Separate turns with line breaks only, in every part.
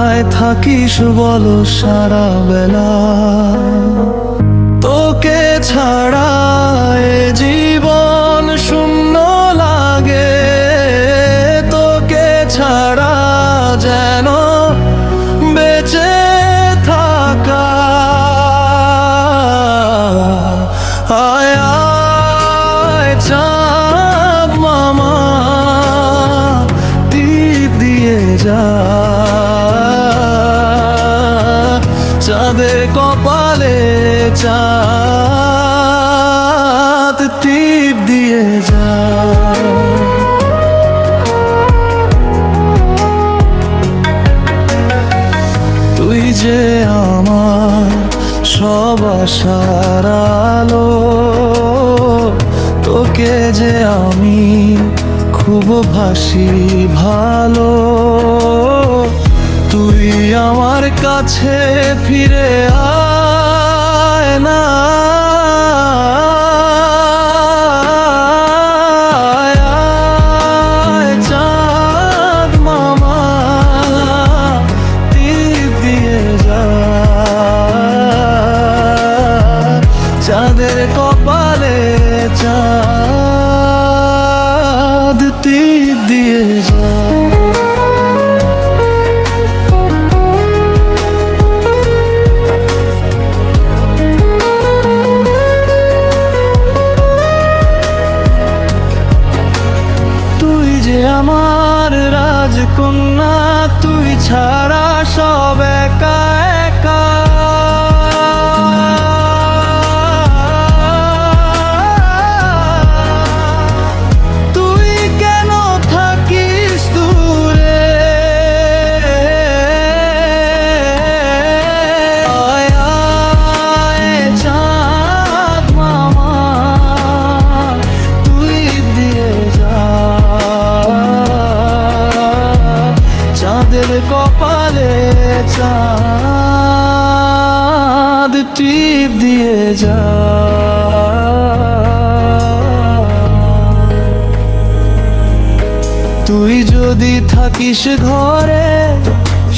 কোথায় থাকিস বলো সারা বেলা? তোকে ছাড়া এ জীবন শূন্য লাগে, তোকে ছাড়া যেন বেঁচে থাকা। আয় আয় চাঁদ মামা, টিপ দিয়ে যা চাঁদের কপালে, চাঁদ টিপ দিয়ে যা। তুই যে আমার সব আশার আলো, তোকে যে আমি খুব ভাসি ভালো। তুই আমার কাছে ফিরে আয় না, আয় আয় চাঁদ মামা, টিপ দিয়ে যা চাঁদের কপালে, চাঁদ টিপ দিয়ে যা। তুই যে আমার রাজকন্যা, তুই ছাড়া সব একা একা। তুই কেন থাকিস দূরে? আয় আয় চাঁদ মামা, তুই দিয়ে যা চাঁদের কপালে, চাঁদ টিপ দিয়ে যা। তুই যদি থাকিস ঘরে,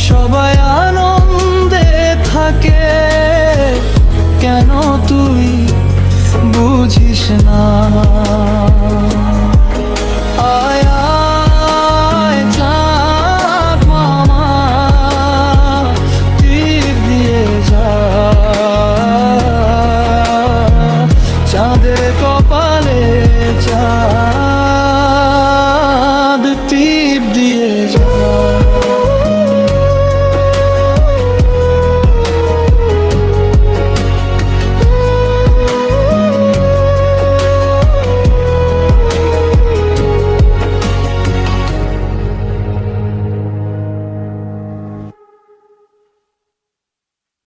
সবাই আনন্দে থাকে, কেন তুই বুঝিস না?